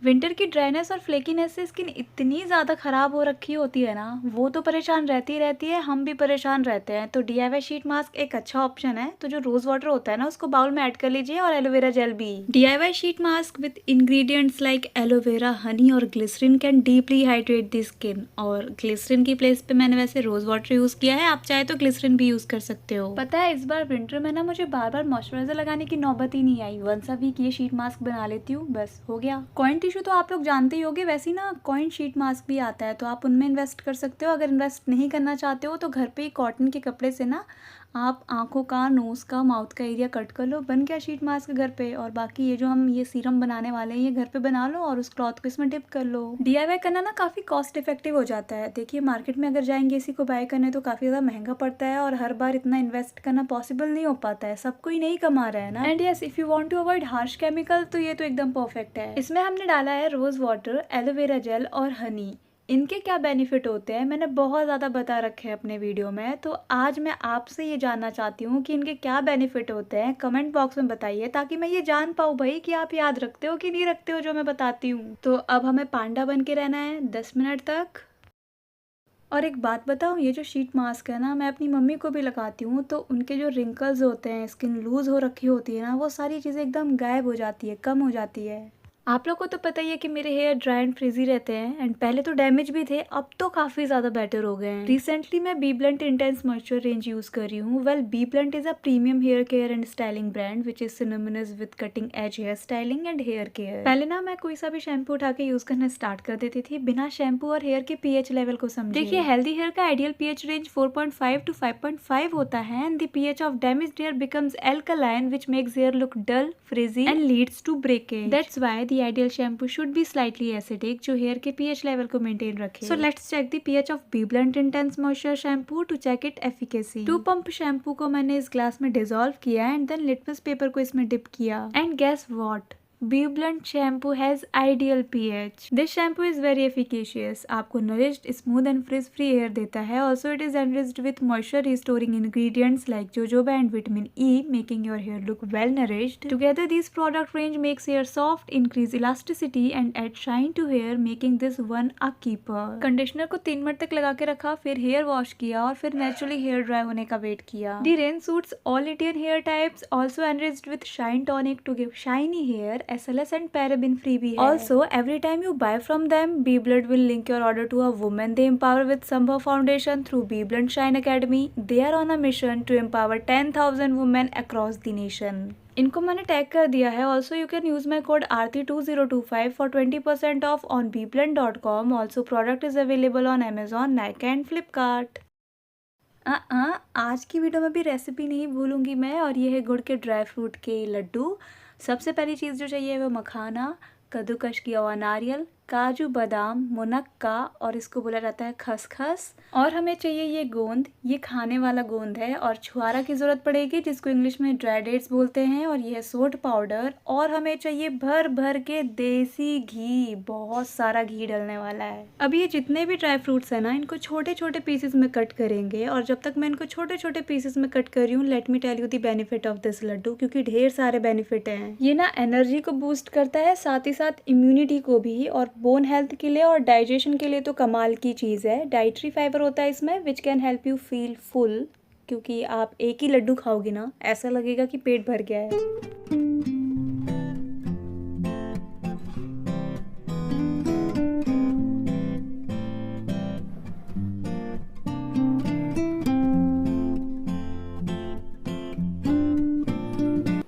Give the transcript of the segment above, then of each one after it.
Winter की dryness और flakiness से स्किन इतनी ज़्यादा ख़राब हो रखी होती है ना, वो तो परेशान रहती ही रहती है, हम भी परेशान रहते हैं। तो डीआईवाई शीट मास्क एक अच्छा ऑप्शन है। तो जो रोज़ वाटर होता है ना, उसको बाउल में ऐड कर लीजिए और एलोवेरा जेल भी। DIY sheet mask with ingredients like aloe vera, honey और glycerin can deeply hydrate the skin. और ग्लिसरीन की प्लेस पे मैंने वैसे रोज़ वाटर यूज़ किया है, आप चाहे तो ग्लिसरीन भी यूज़ कर सकते हो। पता है, इस बार विंटर में ना मुझे बार बार मॉइस्चराइजर लगाने की नौबत ही नहीं आई। वंस अ वीक ये शीट मास्क बना लेती हूँ, बस हो गया। कॉइन टिश्यू तो आप लोग जानते ही होंगे, वैसे ही ना कॉइन शीट मास्क भी आता है, तो आप उनमें इन्वेस्ट कर सकते हो। अगर इन्वेस्ट नहीं करना चाहते हो तो घर पे ही कॉटन के कपड़े से ना आप आंखों का, नोज का, माउथ का एरिया कट कर लो, बन गया शीट मास्क घर पे। और बाकी ये जो हम ये सीरम बनाने वाले हैं, ये घर पे बना लो और उस क्लॉथ को इसमें डिप कर लो। डीआईवाई करना ना काफ़ी कॉस्ट इफेक्टिव हो जाता है। देखिए, मार्केट में अगर जाएंगे इसी को बाय करने तो काफ़ी ज़्यादा महंगा पड़ता है और हर बार इतना इन्वेस्ट करना पॉसिबल नहीं हो पाता है, सब कोई नहीं कमा रहा है ना। And yes, if you want to avoid harsh chemical तो ये तो एकदम परफेक्ट है। इसमें हमने डाला है रोज़ वाटर, एलोवेरा जेल और हनी। इनके क्या बेनिफिट होते हैं मैंने बहुत ज़्यादा बता रखे हैं अपने वीडियो में, तो आज मैं आपसे ये जानना चाहती हूँ कि इनके क्या बेनिफिट होते हैं। कमेंट बॉक्स में बताइए ताकि मैं ये जान पाऊँ भाई कि आप याद रखते हो कि नहीं रखते हो जो मैं बताती हूँ। तो अब हमें पांडा बन के रहना है 10 मिनट तक। और एक बात बताऊँ, ये जो शीट मास्क है ना, मैं अपनी मम्मी को भी लगाती हूँ तो उनके जो रिंकल्स होते हैं, स्किन लूज हो रखी होती है ना, वो सारी चीज़ें एकदम गायब हो जाती है, कम हो जाती है। आप लोग को तो पता ही है कि मेरे हेयर ड्राई एंड फ्रिजी रहते हैं, एंड पहले तो डैमेज भी थे, अब तो काफ़ी ज़्यादा बेटर हो गए हैं। रिसेंटली मैं Bee Blunt intense moisture range use कर रही हूँ। Well, Bee Blunt is a premium hair care and styling brand which is synonymous with cutting edge hair styling and hair care. पहले ना मैं कोई सा भी शैम्पू उठा के यूज़ करना स्टार्ट कर देती थी बिना शैम्पू और हेयर के पीएच लेवल को समझे। देखिए, हेल्दी हेयर का आइडियल पीएच रेंज 4.5 to 5.5 होता है, and the pH of damaged hair becomes alkaline which makes hair look dull, frizzy and leads to breakage. That's why the ideal shampoo should be slightly acidic, जो hair के pH level को maintain रखे। So let's check the pH of Bee Blunt intense moisture shampoo to check it efficacy. 2 pump shampoo को मैंने इस glass में dissolve किया and then litmus paper को इसमें डिप किया। And guess what, Bee Blunt shampoo has ideal pH. This shampoo is very efficacious. आपको nourished, smooth and frizz-free hair देता है. Also, it is enriched with moisture restoring ingredients like jojoba and vitamin E, making your hair look well nourished. Together, these product range makes hair soft, increase elasticity and add shine to hair, making this one a keeper. Conditioner को 3 minute तक लगा के रखा, फिर hair wash किया और फिर naturally hair dry होने का वेट किया. The range suits all Indian hair types. Also enriched with shine tonic to give shiny hair. SLS and paraben free भी है. Also, every time you buy from them, Bee Blunt will link your order to a woman they empower with Sambhav Foundation through Bee Blunt Shine Academy. They are on a mission to empower 10,000 women across the nation. इनको मैंने tag कर दिया है. Also you can use my code RT2025 for 20% of on beeblunt.com. Also product is available on Amazon, Nykaa and Flipkart. आज की video में भी recipe नहीं भूलूंगी मैं, और ये है गुड़ के ड्राई फ्रूट के लड्डू. सबसे पहली चीज़ जो चाहिए वो मखाना, कद्दूकश किया हुआ नारियल, काजू, बादाम, मुनक्का और इसको बोला जाता है खसखस. और हमें चाहिए ये गोंद, ये खाने वाला गोंद है, और छुआरा की ज़रूरत पड़ेगी जिसको इंग्लिश में ड्राई डेट्स बोलते हैं, और ये है सोट पाउडर. और हमें चाहिए भर भर के देसी घी, बहुत सारा घी डलने वाला है. अब ये जितने भी ड्राई फ्रूट्स हैं ना, इनको छोटे छोटे पीसेस में कट करेंगे. और जब तक मैं इनको छोटे छोटे पीसेस में कट कर रही हूँ, let me tell you the benefit of this laddoo, क्योंकि ढेर सारे बेनिफिट हैं. ये ना एनर्जी को बूस्ट करता है, साथ ही साथ इम्यूनिटी को भी, और बोन हेल्थ के लिए और डाइजेशन के लिए तो कमाल की चीज़ है. डाइटरी फाइबर होता है इसमें which can help you feel full, क्योंकि आप एक ही लड्डू खाओगे ना, ऐसा लगेगा कि पेट भर गया है.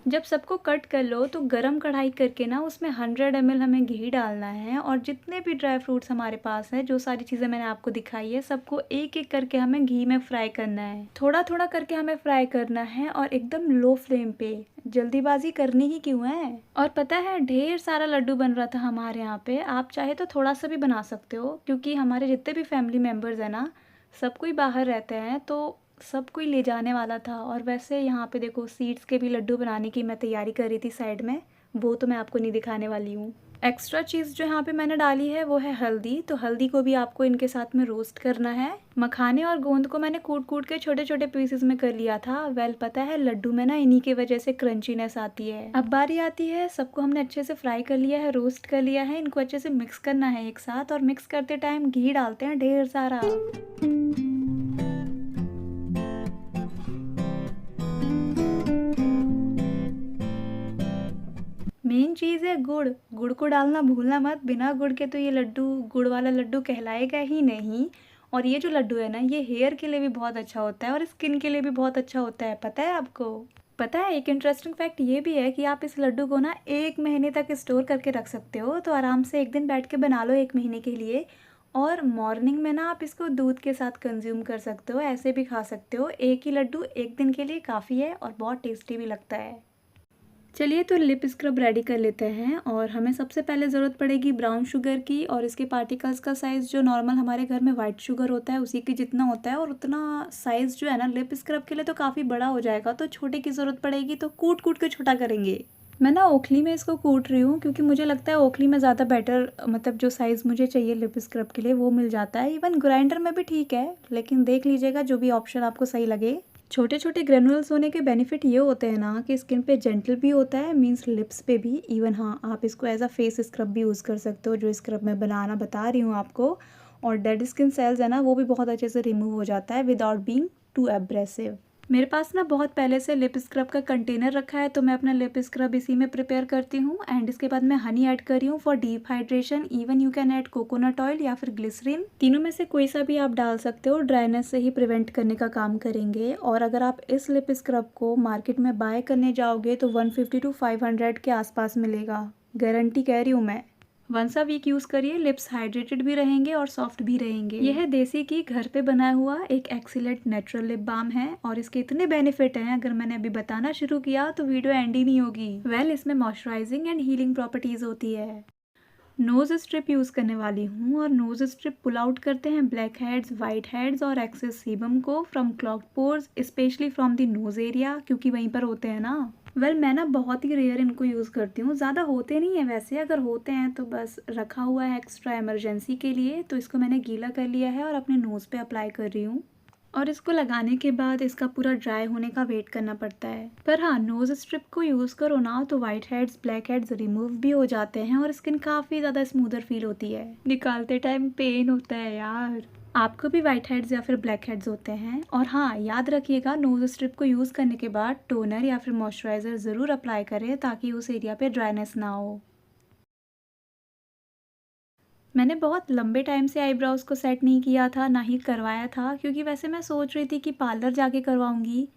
जब सबको कट कर लो तो गरम कढ़ाई करके ना उसमें 100 ml हमें घी डालना है, और जितने भी ड्राई फ्रूट्स हमारे पास हैं, जो सारी चीज़ें मैंने आपको दिखाई है, सबको एक एक करके हमें घी में फ्राई करना है. थोड़ा थोड़ा करके हमें फ्राई करना है और एकदम लो फ्लेम पे. जल्दीबाजी करनी ही क्यों है. और पता है, ढेर सारा लड्डू बन रहा था हमारे यहाँ पे. आप चाहे तो थोड़ा सा भी बना सकते हो, क्योंकि हमारे जितने भी फैमिली मेम्बर्स हैं ना, सब कोई बाहर रहते हैं, तो सब कोई ले जाने वाला था. और वैसे यहाँ पे देखो, सीड्स के भी लड्डू बनाने की मैं तैयारी कर रही थी साइड में, वो तो मैं आपको नहीं दिखाने वाली हूँ. एक्स्ट्रा चीज़ जो यहाँ पे मैंने डाली है वो है हल्दी, तो हल्दी को भी आपको इनके साथ में रोस्ट करना है। मखाने और गोंद को मैंने कूट-कूट के छोटे-छोटे पीसेस में कर लिया था। वेल पता है लड्डू में ना इन्हीं की वजह से क्रंचीनेस आती है। अब बारी आती है, सबको हमने अच्छे से फ्राई कर लिया है, रोस्ट कर लिया है, इनको अच्छे से मिक्स करना है एक साथ और मिक्स करते टाइम घी डालते हैं ढेर सारा। मेन चीज़ है गुड़, गुड़ को डालना भूलना मत, बिना गुड़ के तो ये लड्डू गुड़ वाला लड्डू कहलाएगा ही नहीं। और ये जो लड्डू है ना ये हेयर के लिए भी बहुत अच्छा होता है और स्किन के लिए भी बहुत अच्छा होता है, पता है आपको? पता है एक इंटरेस्टिंग फैक्ट ये भी है कि आप इस लड्डू को ना 1 महीने तक स्टोर करके रख सकते हो, तो आराम से एक दिन बैठ के बना लो 1 महीने के लिए। और मॉर्निंग में ना आप इसको दूध के साथ कंज्यूम कर सकते हो, ऐसे भी खा सकते हो। एक ही लड्डू 1 दिन के लिए काफ़ी है और बहुत टेस्टी भी लगता है। चलिए तो लिप स्क्रब रेडी कर लेते हैं और हमें सबसे पहले ज़रूरत पड़ेगी ब्राउन शुगर की और इसके पार्टिकल्स का साइज़ जो नॉर्मल हमारे घर में वाइट शुगर होता है उसी के जितना होता है और उतना साइज़ जो है ना लिप स्क्रब के लिए तो काफ़ी बड़ा हो जाएगा, तो छोटे की ज़रूरत पड़ेगी, तो कूट कूट के छोटा करेंगे। मैं ना ओखली में इसको कूट रही हूँ क्योंकि मुझे लगता है ओखली में ज़्यादा बेटर मतलब जो साइज़ मुझे चाहिए लिप स्क्रब के लिए वो मिल जाता है। इवन ग्राइंडर में भी ठीक है, लेकिन देख लीजिएगा जो भी ऑप्शन आपको सही लगे। छोटे छोटे ग्रेनुल्स होने के बेनिफिट ये होते हैं ना कि स्किन पे जेंटल भी होता है, मींस लिप्स पे भी। इवन हाँ आप इसको एज अ फेस स्क्रब भी यूज़ कर सकते हो, जो स्क्रब मैं बनाना बता रही हूँ आपको। और डेड स्किन सेल्स है ना वो भी बहुत अच्छे से रिमूव हो जाता है विदाउट बीइंग टू एब्रेसिव। मेरे पास ना बहुत पहले से लिप स्क्रब का कंटेनर रखा है, तो मैं अपना लिप स्क्रब इसी में प्रिपेयर करती हूँ। एंड इसके बाद मैं हनी ऐड कर रही हूँ for deep hydration. Even you can add coconut oil या फिर ग्लिसरीन, तीनों में से कोई सा भी आप डाल सकते हो, ड्राइनेस से ही प्रिवेंट करने का काम करेंगे। और अगर आप इस लिप स्क्रब को मार्केट में बाय करने जाओगे तो 150 to 500 के आसपास मिलेगा, गारंटी कह रही हूँ मैं। वंस अ वीक यूज़ करिए, लिप्स हाइड्रेटेड भी रहेंगे और सॉफ्ट भी रहेंगे। यह है देसी की घर पे बनाया हुआ एक एक्सीलेंट नेचुरल लिप बाम है और इसके इतने बेनिफिट हैं, अगर मैंने अभी बताना शुरू किया तो वीडियो एंड ही नहीं होगी। वेल इसमें मॉइस्चराइजिंग एंड हीलिंग प्रॉपर्टीज होती है। नोज स्ट्रिप यूज़ करने वाली हूँ और नोज स्ट्रिप पुल आउट करते हैं ब्लैक हेड्स, वाइट हेड्स और एक्सेस सीबम को from clogged pores, specially from the nose area, क्योंकि वहीं पर होते हैं ना। वेल मैं ना बहुत ही रेयर इनको यूज़ करती हूँ, ज़्यादा होते नहीं है वैसे, अगर होते हैं तो बस रखा हुआ है एक्स्ट्रा इमरजेंसी के लिए। तो इसको मैंने गीला कर लिया है और अपने नोज़ पे अप्लाई कर रही हूँ और इसको लगाने के बाद इसका पूरा ड्राई होने का वेट करना पड़ता है। पर हाँ नोज स्ट्रिप को यूज़ करो ना तो white heads black heads remove भी हो जाते हैं और स्किन काफ़ी ज़्यादा स्मूदर फील होती है। निकालते टाइम पेन होता है यार। आपको भी वाइट हेड्स या फिर ब्लैक हेड्स होते हैं? और हाँ याद रखिएगा नोज स्ट्रिप को यूज़ करने के बाद टोनर या फिर मॉइस्चराइज़र ज़रूर अप्लाई करें ताकि उस एरिया पे ड्राइनेस ना हो। मैंने बहुत लंबे टाइम से आईब्रोज़ को सेट नहीं किया था, ना ही करवाया था, क्योंकि वैसे मैं सोच रही थी कि पार्लर जाके करवाऊंगी।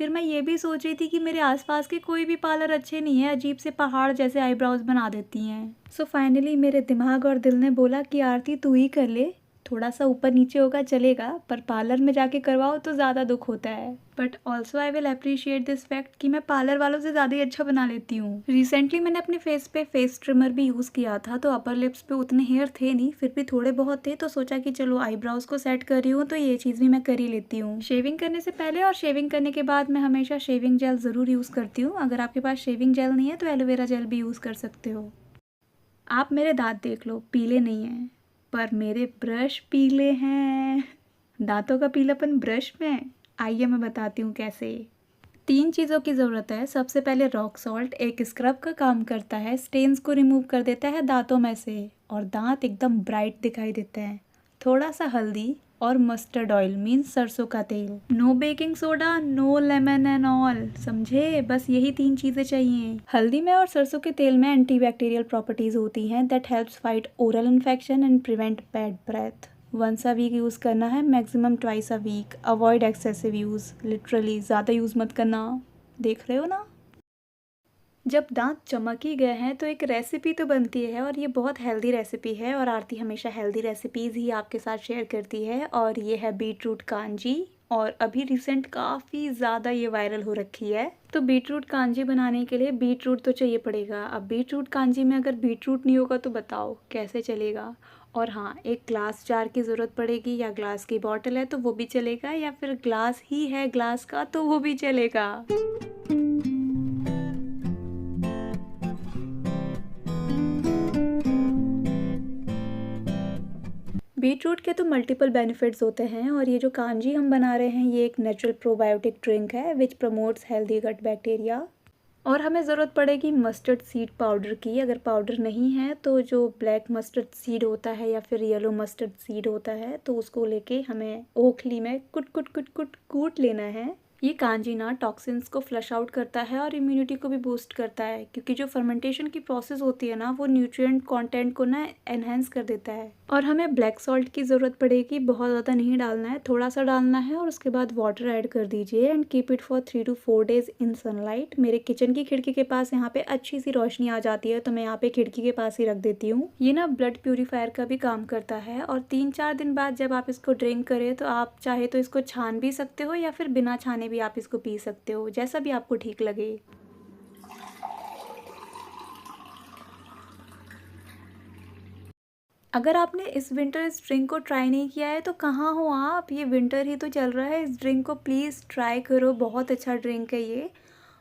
फिर मैं ये भी सोच रही थी कि मेरे आसपास के कोई भी पार्लर अच्छे नहीं है, अजीब से पहाड़ जैसे आईब्रोज़ बना देती हैं। सो फाइनली मेरे दिमाग और दिल ने बोला कि आरती तू ही कर ले, थोड़ा सा ऊपर नीचे होगा चलेगा, पर पार्लर में जाके करवाओ तो ज़्यादा दुख होता है। But also I will appreciate this fact कि मैं पार्लर वालों से ज़्यादा ही अच्छा बना लेती हूँ। रिसेंटली मैंने अपने फेस पे फेस ट्रिमर भी यूज़ किया था, तो अपर लिप्स पे उतने हेयर थे नहीं, फिर भी थोड़े बहुत थे, तो सोचा कि चलो आईब्रोज़ को सेट कर रही हूँ तो ये चीज़ भी मैं कर ही लेती हूँ। शेविंग करने से पहले और शेविंग करने के बाद मैं हमेशा शेविंग जेल ज़रूर यूज़ करती हूँ। अगर आपके पास शेविंग जेल नहीं है तो एलोवेरा जेल भी यूज़ कर सकते हो। आप मेरे दांत देख लो, पीले नहीं हैं, पर मेरे ब्रश पीले हैं। दांतों का पीलापन ब्रश में, आइए मैं बताती हूँ कैसे। 3 चीज़ों की ज़रूरत है। सबसे पहले रॉक सॉल्ट एक स्क्रब का काम करता है, स्टेन्स को रिमूव कर देता है दांतों में से और दांत एकदम ब्राइट दिखाई देते हैं। थोड़ा सा हल्दी और मस्टर्ड ऑयल मीन्स सरसों का तेल। No baking soda, no lemon and all, समझे? बस यही 3 चीज़ें चाहिए। हल्दी में और सरसों के तेल में एंटीबैक्टीरियल प्रॉपर्टीज होती हैं that helps fight oral infection and prevent bad breath. Once a week use करना है, maximum twice a week. Avoid excessive use, literally ज़्यादा यूज़ मत करना। देख रहे हो ना, जब दांत चमक ही गए हैं तो एक रेसिपी तो बनती है और ये बहुत हेल्दी रेसिपी है और आरती हमेशा हेल्दी रेसिपीज़ ही आपके साथ शेयर करती है। और ये है बीटरूट कांजी और अभी रिसेंट काफ़ी ज़्यादा ये वायरल हो रखी है। तो बीटरूट कांजी बनाने के लिए बीटरूट तो चाहिए पड़ेगा। अब बीटरूट कांजी में अगर बीटरूट नहीं होगा तो बताओ कैसे चलेगा। और हाँ एक ग्लास जार की ज़रूरत पड़ेगी, या ग्लास की बॉटल है तो वो भी चलेगा, या फिर ग्लास ही है ग्लास का तो वो भी चलेगा। बीटरूट के तो मल्टीपल बेनिफिट्स होते हैं और ये जो कांजी हम बना रहे हैं ये एक नेचुरल प्रोबायोटिक ड्रिंक है विच प्रमोट्स हेल्दी गट बैक्टीरिया। और हमें ज़रूरत पड़ेगी मस्टर्ड सीड पाउडर की। अगर पाउडर नहीं है तो जो ब्लैक मस्टर्ड सीड होता है या फिर येलो मस्टर्ड सीड होता है तो उसको लेके हमें ओखली में कुट कुट कुट कुट कूट लेना है। ये कांजी ना टॉक्सिन्स को फ्लश आउट करता है और इम्यूनिटी को भी बूस्ट करता है, क्योंकि जो फर्मेंटेशन की प्रोसेस होती है ना वो न्यूट्रिएंट कंटेंट को ना एनहेंस कर देता है। और हमें ब्लैक सॉल्ट की ज़रूरत पड़ेगी, बहुत ज़्यादा नहीं डालना है, थोड़ा सा डालना है और उसके बाद वाटर ऐड कर दीजिए and keep it for 3 to 4 days in sunlight. मेरे किचन की खिड़की के पास यहाँ पे अच्छी सी रोशनी आ जाती है तो मैं यहाँ पे खिड़की के पास ही रख देती हूँ। ये ना ब्लड प्यूरीफायर का भी काम करता है और 3-4 दिन बाद जब आप इसको ड्रिंक करें तो आप चाहे तो इसको छान भी सकते हो या फिर बिना छाने भी आप इसको पी सकते हो, जैसा भी आपको ठीक लगे। अगर आपने इस विंटर इस ड्रिंक को ट्राई नहीं किया है तो कहाँ हो आप, ये विंटर ही तो चल रहा है, इस ड्रिंक को प्लीज़ ट्राई करो, बहुत अच्छा ड्रिंक है ये।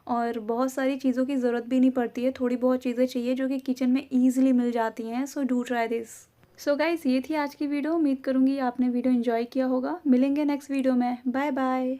और बहुत सारी चीज़ों की ज़रूरत भी नहीं पड़ती है, थोड़ी बहुत चीज़ें चाहिए जो कि किचन में ईजिली मिल जाती हैं। So do try this. So guys ये थी आज की वीडियो, उम्मीद करूँगी आपने वीडियो एंजॉय किया होगा। मिलेंगे नेक्स्ट वीडियो में, बाय बाय।